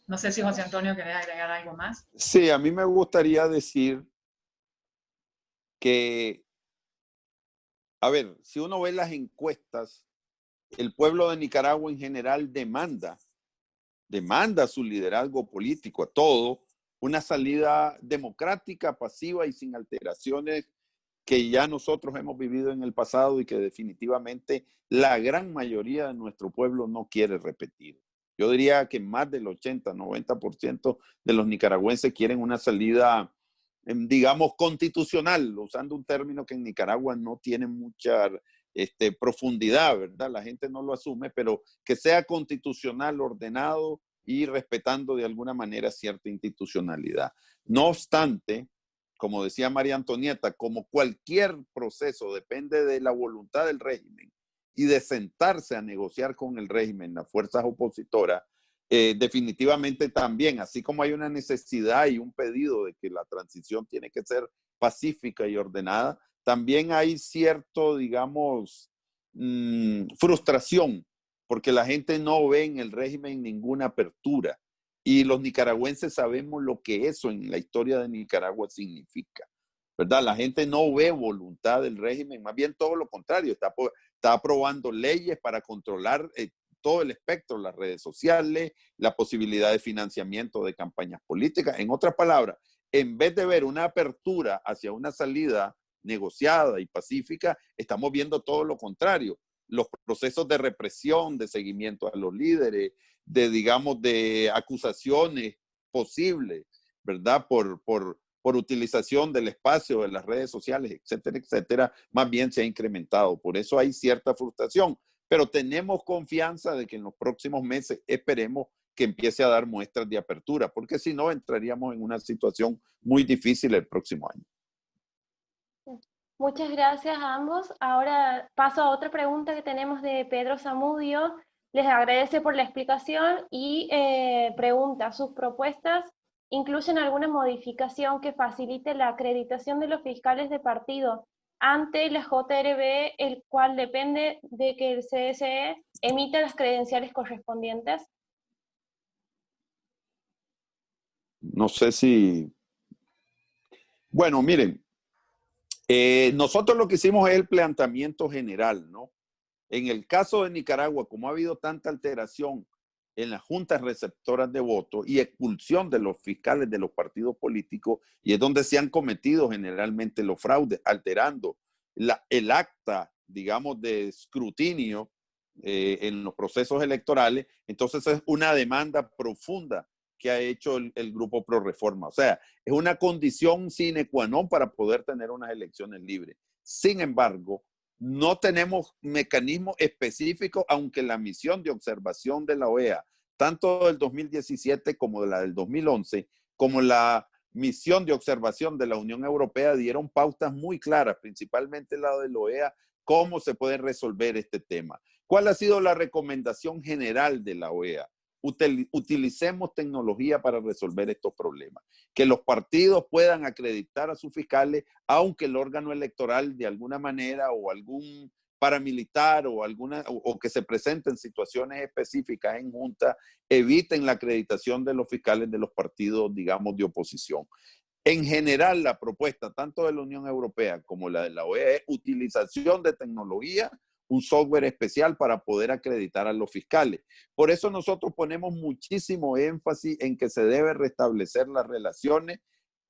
No sé si José Antonio quiere agregar algo más. Sí, a mí me gustaría decir que, a ver, si uno ve las encuestas, el pueblo de Nicaragua en general demanda su liderazgo político, a todo, una salida democrática, pasiva y sin alteraciones que ya nosotros hemos vivido en el pasado y que definitivamente la gran mayoría de nuestro pueblo no quiere repetir. Yo diría que más del 80-90% de los nicaragüenses quieren una salida, digamos, constitucional, usando un término que en Nicaragua no tiene mucha profundidad, ¿verdad? La gente no lo asume, pero que sea constitucional, ordenado y respetando de alguna manera cierta institucionalidad. No obstante, como decía María Antonieta, como cualquier proceso depende de la voluntad del régimen y de sentarse a negociar con el régimen, las fuerzas opositoras, definitivamente también, así como hay una necesidad y un pedido de que la transición tiene que ser pacífica y ordenada, también hay cierto, digamos, frustración, porque la gente no ve en el régimen ninguna apertura. Y los nicaragüenses sabemos lo que eso en la historia de Nicaragua significa, ¿verdad? La gente no ve voluntad del régimen, más bien todo lo contrario, está aprobando leyes para controlar todo el espectro, las redes sociales, la posibilidad de financiamiento de campañas políticas. En otras palabras, en vez de ver una apertura hacia una salida negociada y pacífica, estamos viendo todo lo contrario. Los procesos de represión, de seguimiento a los líderes, de acusaciones posibles, ¿verdad? Por utilización del espacio de las redes sociales, etcétera, etcétera, más bien se ha incrementado. Por eso hay cierta frustración, pero tenemos confianza de que en los próximos meses esperemos que empiece a dar muestras de apertura, porque si no entraríamos en una situación muy difícil el próximo año. Muchas gracias a ambos. Ahora paso a otra pregunta que tenemos de Pedro Zamudio. Les agradece por la explicación y pregunta, ¿sus propuestas incluyen alguna modificación que facilite la acreditación de los fiscales de partido ante la JRB, el cual depende de que el CSE emita las credenciales correspondientes? No sé si... Bueno, miren, nosotros lo que hicimos es el planteamiento general, ¿no? En el caso de Nicaragua, como ha habido tanta alteración en las juntas receptoras de votos y expulsión de los fiscales de los partidos políticos, y es donde se han cometido generalmente los fraudes, alterando el acta, digamos, de escrutinio en los procesos electorales, entonces es una demanda profunda que ha hecho el Grupo Pro Reforma. O sea, es una condición sine qua non para poder tener unas elecciones libres. Sin embargo, no tenemos mecanismos específicos, aunque la misión de observación de la OEA, tanto del 2017 como de la del 2011, como la misión de observación de la Unión Europea, dieron pautas muy claras, principalmente la de la OEA, cómo se puede resolver este tema. ¿Cuál ha sido la recomendación general de la OEA? Utilicemos tecnología para resolver estos problemas. Que los partidos puedan acreditar a sus fiscales, aunque el órgano electoral de alguna manera o algún paramilitar o que se presenten situaciones específicas en junta, eviten la acreditación de los fiscales de los partidos, digamos, de oposición. En general, la propuesta tanto de la Unión Europea como la de la OEA es utilización de tecnología, un software especial para poder acreditar a los fiscales. Por eso nosotros ponemos muchísimo énfasis en que se debe restablecer las relaciones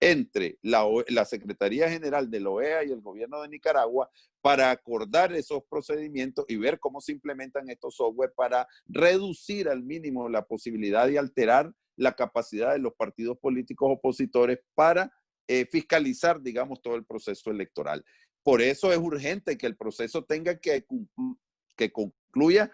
entre la Secretaría General de la OEA y el gobierno de Nicaragua para acordar esos procedimientos y ver cómo se implementan estos software para reducir al mínimo la posibilidad de alterar la capacidad de los partidos políticos opositores para fiscalizar, digamos, todo el proceso electoral. Por eso es urgente que el proceso tenga que concluya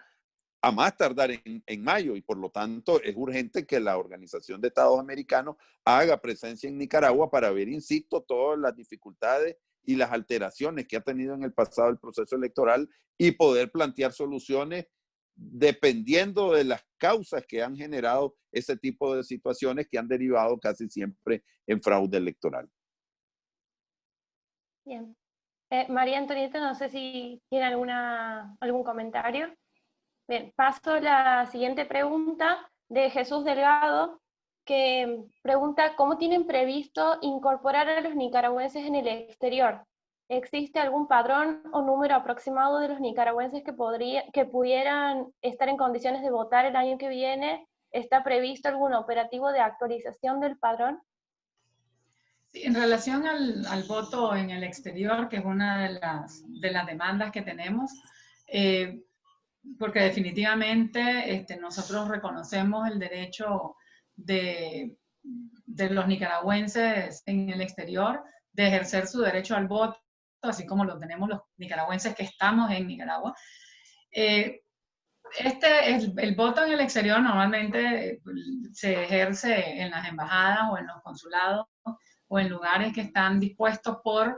a más tardar en mayo, y por lo tanto es urgente que la Organización de Estados Americanos haga presencia en Nicaragua para ver, insisto, todas las dificultades y las alteraciones que ha tenido en el pasado el proceso electoral y poder plantear soluciones dependiendo de las causas que han generado ese tipo de situaciones que han derivado casi siempre en fraude electoral. Bien. María Antonieta, no sé si tiene algún comentario. Bien, paso a la siguiente pregunta de Jesús Delgado, que pregunta, ¿cómo tienen previsto incorporar a los nicaragüenses en el exterior? ¿Existe algún padrón o número aproximado de los nicaragüenses que pudieran estar en condiciones de votar el año que viene? ¿Está previsto algún operativo de actualización del padrón? Sí, en relación al voto en el exterior, que es una de las demandas que tenemos, porque definitivamente nosotros reconocemos el derecho de los nicaragüenses en el exterior de ejercer su derecho al voto, así como lo tenemos los nicaragüenses que estamos en Nicaragua. El voto en el exterior normalmente se ejerce en las embajadas o en los consulados o en lugares que están dispuestos por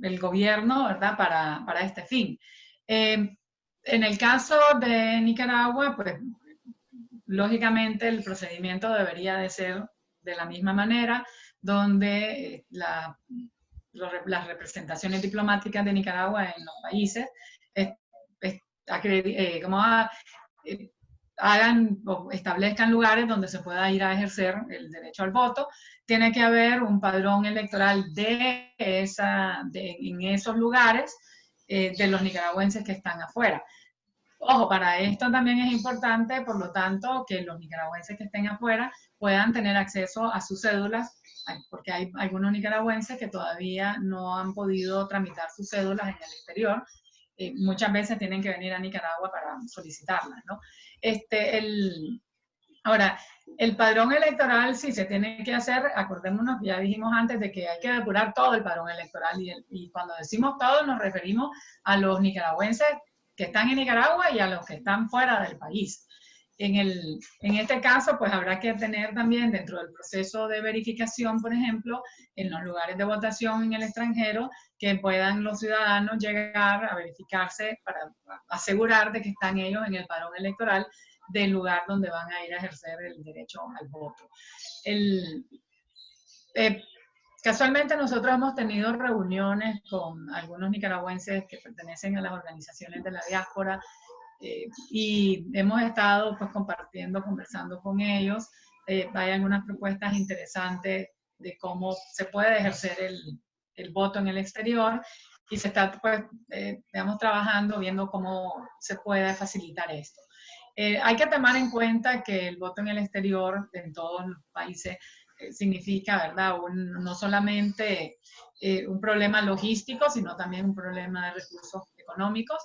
el gobierno, ¿verdad?, para este fin. En el caso de Nicaragua, pues lógicamente el procedimiento debería de ser de la misma manera, donde las representaciones diplomáticas de Nicaragua en los países hagan o establezcan lugares donde se pueda ir a ejercer el derecho al voto. Tiene que haber un padrón electoral en esos lugares de los nicaragüenses que están afuera. Ojo, para esto también es importante, por lo tanto, que los nicaragüenses que estén afuera puedan tener acceso a sus cédulas, porque hay algunos nicaragüenses que todavía no han podido tramitar sus cédulas en el exterior. Muchas veces tienen que venir a Nicaragua para solicitarlas, ¿no? Ahora, el padrón electoral sí se tiene que hacer, acordémonos, ya dijimos antes de que hay que depurar todo el padrón electoral, y cuando decimos todo nos referimos a los nicaragüenses que están en Nicaragua y a los que están fuera del país. En este caso, pues habrá que tener también dentro del proceso de verificación, por ejemplo, en los lugares de votación en el extranjero, que puedan los ciudadanos llegar a verificarse para asegurar de que están ellos en el padrón electoral del lugar donde van a ir a ejercer el derecho al voto. Casualmente nosotros hemos tenido reuniones con algunos nicaragüenses que pertenecen a las organizaciones de la diáspora y hemos estado pues conversando con ellos. Hay algunas propuestas interesantes de cómo se puede ejercer el voto en el exterior y se está pues, digamos, trabajando, viendo cómo se puede facilitar esto. Hay que tomar en cuenta que el voto en el exterior en todos los países significa, ¿verdad?, no solamente un problema logístico, sino también un problema de recursos económicos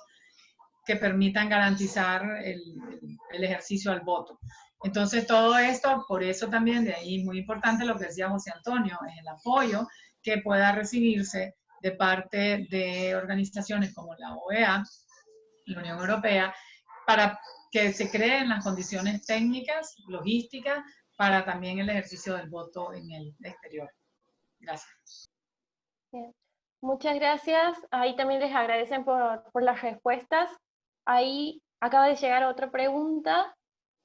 que permitan garantizar el ejercicio al voto. Entonces, todo esto, por eso también de ahí muy importante lo que decía José Antonio, es el apoyo que pueda recibirse de parte de organizaciones como la OEA, la Unión Europea, para que se creen las condiciones técnicas, logísticas, para también el ejercicio del voto en el exterior. Gracias. Bien. Muchas gracias. Ahí también les agradecen por las respuestas. Ahí acaba de llegar otra pregunta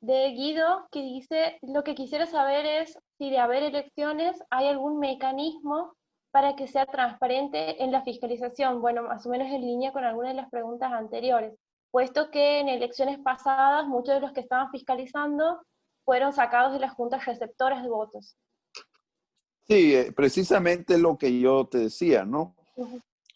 de Guido que dice, lo que quisiera saber es si de haber elecciones hay algún mecanismo para que sea transparente en la fiscalización. Bueno, más o menos en línea con algunas de las preguntas anteriores, puesto que en elecciones pasadas muchos de los que estaban fiscalizando fueron sacados de las juntas receptoras de votos. Sí, precisamente lo que yo te decía, ¿no?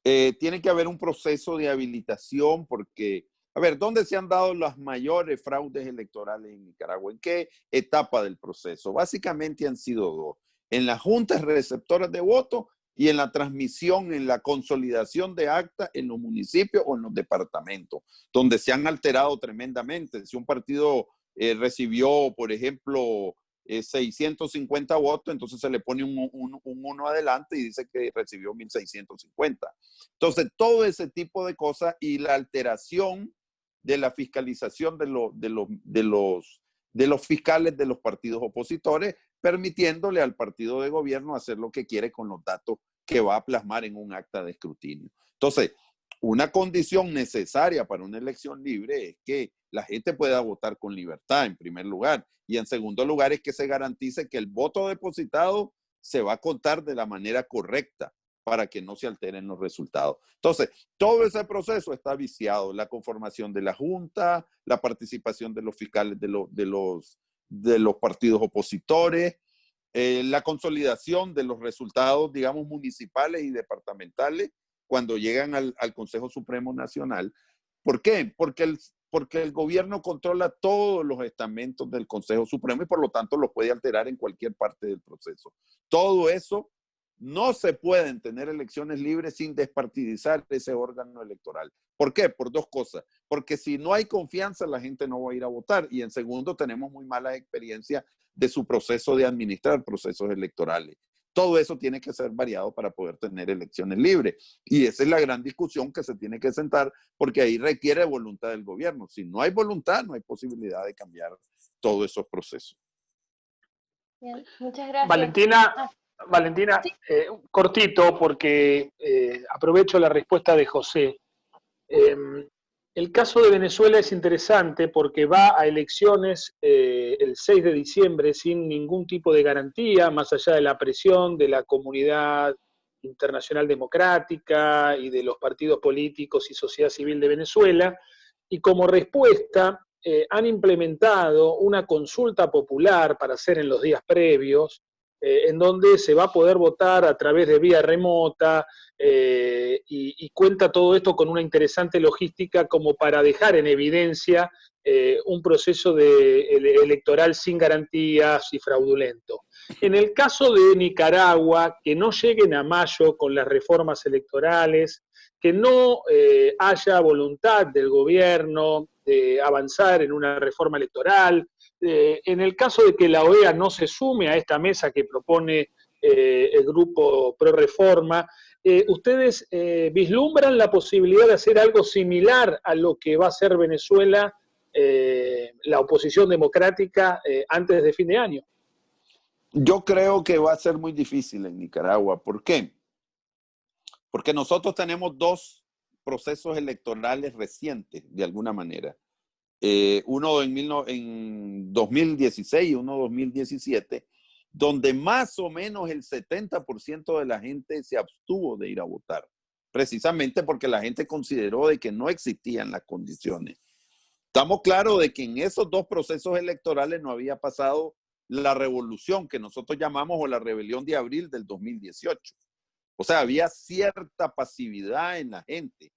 Tiene que haber un proceso de habilitación porque, a ver, ¿dónde se han dado los mayores fraudes electorales en Nicaragua? ¿En qué etapa del proceso? Básicamente han sido dos. En las juntas receptoras de votos y en la transmisión, en la consolidación de actas en los municipios o en los departamentos, donde se han alterado tremendamente. Si un partido recibió, por ejemplo, 650 votos, entonces se le pone un 1 adelante y dice que recibió 1650. Entonces, todo ese tipo de cosas y la alteración de la fiscalización de los fiscales de los partidos opositores, permitiéndole al partido de gobierno hacer lo que quiere con los datos que va a plasmar en un acta de escrutinio. Entonces, una condición necesaria para una elección libre es que la gente pueda votar con libertad, en primer lugar. Y en segundo lugar es que se garantice que el voto depositado se va a contar de la manera correcta para que no se alteren los resultados. Entonces, todo ese proceso está viciado. La conformación de la Junta, la participación de los fiscales de los partidos opositores, la consolidación de los resultados, digamos, municipales y departamentales cuando llegan al Consejo Supremo Nacional. ¿Por qué? Porque el gobierno controla todos los estamentos del Consejo Supremo y por lo tanto los puede alterar en cualquier parte del proceso. Todo eso no se pueden tener elecciones libres sin despartidizar ese órgano electoral. ¿Por qué? Por dos cosas. Porque si no hay confianza, la gente no va a ir a votar. Y en segundo, tenemos muy malas experiencias de su proceso de administrar procesos electorales. Todo eso tiene que ser variado para poder tener elecciones libres. Y esa es la gran discusión que se tiene que sentar, porque ahí requiere voluntad del gobierno. Si no hay voluntad, no hay posibilidad de cambiar todos esos procesos. Bien, muchas gracias. Valentina, sí. Cortito, porque aprovecho la respuesta de José. El caso de Venezuela es interesante porque va a elecciones el 6 de diciembre sin ningún tipo de garantía, más allá de la presión de la comunidad internacional democrática y de los partidos políticos y sociedad civil de Venezuela, y como respuesta han implementado una consulta popular para hacer en los días previos, en donde se va a poder votar a través de vía remota, y cuenta todo esto con una interesante logística como para dejar en evidencia un proceso electoral sin garantías y fraudulento. En el caso de Nicaragua, que no lleguen a mayo con las reformas electorales, que no haya voluntad del gobierno de avanzar en una reforma electoral, en el caso de que la OEA no se sume a esta mesa que propone el grupo Pro Reforma, ¿ustedes vislumbran la posibilidad de hacer algo similar a lo que va a hacer Venezuela, la oposición democrática, antes de fin de año? Yo creo que va a ser muy difícil en Nicaragua. ¿Por qué? Porque nosotros tenemos dos procesos electorales recientes, de alguna manera. Uno en 2016 y uno en 2017, donde más o menos el 70% de la gente se abstuvo de ir a votar, precisamente porque la gente consideró de que no existían las condiciones. Estamos claros de que en esos dos procesos electorales no había pasado la revolución que nosotros llamamos o la rebelión de abril del 2018. O sea, había cierta pasividad en la gente.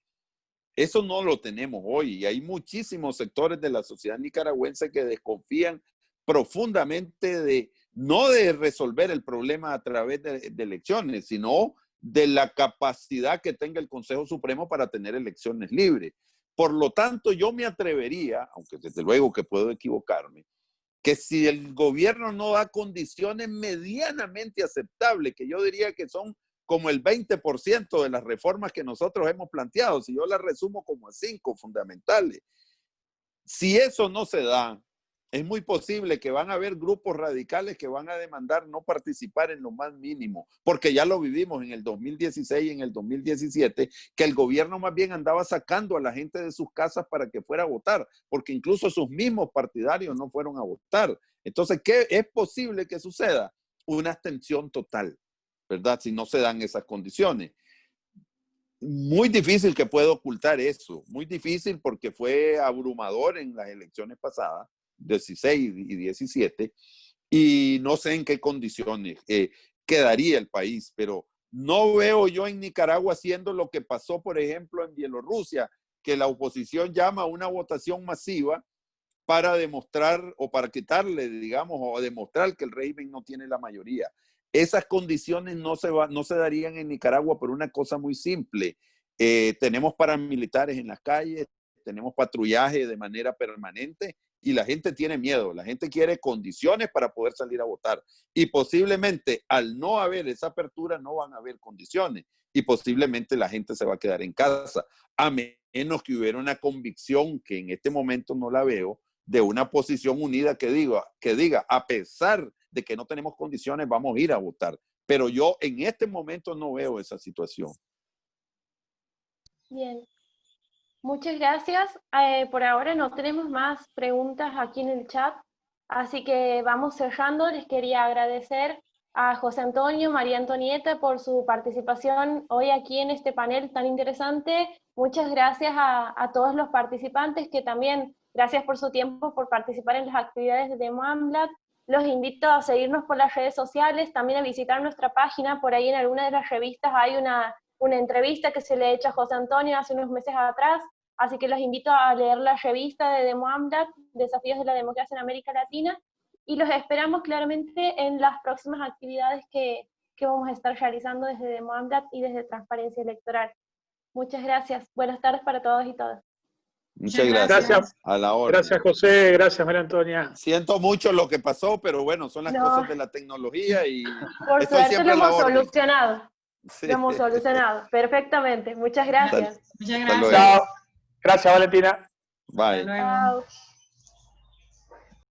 Eso no lo tenemos hoy y hay muchísimos sectores de la sociedad nicaragüense que desconfían profundamente no de resolver el problema a través de elecciones, sino de la capacidad que tenga el Consejo Supremo para tener elecciones libres. Por lo tanto, yo me atrevería, aunque desde luego que puedo equivocarme, que si el gobierno no da condiciones medianamente aceptables, que yo diría que son como el 20% de las reformas que nosotros hemos planteado, si yo las resumo como a 5 fundamentales. Si eso no se da, es muy posible que van a haber grupos radicales que van a demandar no participar en lo más mínimo, porque ya lo vivimos en el 2016 y en el 2017, que el gobierno más bien andaba sacando a la gente de sus casas para que fuera a votar, porque incluso sus mismos partidarios no fueron a votar. Entonces, ¿qué es posible que suceda? Una abstención total, ¿verdad? Si no se dan esas condiciones. Muy difícil que pueda ocultar eso, muy difícil porque fue abrumador en las elecciones pasadas, 16 y 17, y no sé en qué condiciones quedaría el país, pero No veo yo en Nicaragua haciendo lo que pasó, por ejemplo, en Bielorrusia, que la oposición llama a una votación masiva para demostrar o para quitarle, digamos, o demostrar que el régimen no tiene la mayoría. Esas condiciones no se darían en Nicaragua por una cosa muy simple. Tenemos paramilitares en las calles, tenemos patrullaje de manera permanente y la gente tiene miedo, la gente quiere condiciones para poder salir a votar. Y posiblemente al no haber esa apertura no van a haber condiciones y posiblemente la gente se va a quedar en casa, a menos que hubiera una convicción, que en este momento no la veo, de una posición unida que diga, a pesar de que no tenemos condiciones, vamos a ir a votar. Pero yo en este momento no veo esa situación. Bien. Muchas gracias. Por ahora no tenemos más preguntas aquí en el chat, así que vamos cerrando. Les quería agradecer a José Antonio, María Antonieta por su participación hoy aquí en este panel tan interesante. Muchas gracias a todos los participantes que también, gracias por su tiempo, por participar en las actividades de Demoamblat. Los invito a seguirnos por las redes sociales, también a visitar nuestra página. Por ahí en alguna de las revistas hay una entrevista que se le ha hecho a José Antonio hace unos meses atrás, así que los invito a leer la revista de Demoamblat, Desafíos de la Democracia en América Latina, y los esperamos claramente en las próximas actividades que vamos a estar realizando desde Demoamblat y desde Transparencia Electoral. Muchas gracias. Buenas tardes para todos y todas. Muchas gracias. A la orden. Gracias, José. Gracias, María Antonia. Siento mucho lo que pasó, pero bueno, son las cosas de la tecnología y por suerte lo hemos solucionado. Sí. Lo hemos solucionado perfectamente. Muchas gracias. Muchas gracias. Chao. Gracias, Valentina. Bye. Hasta luego. Chao.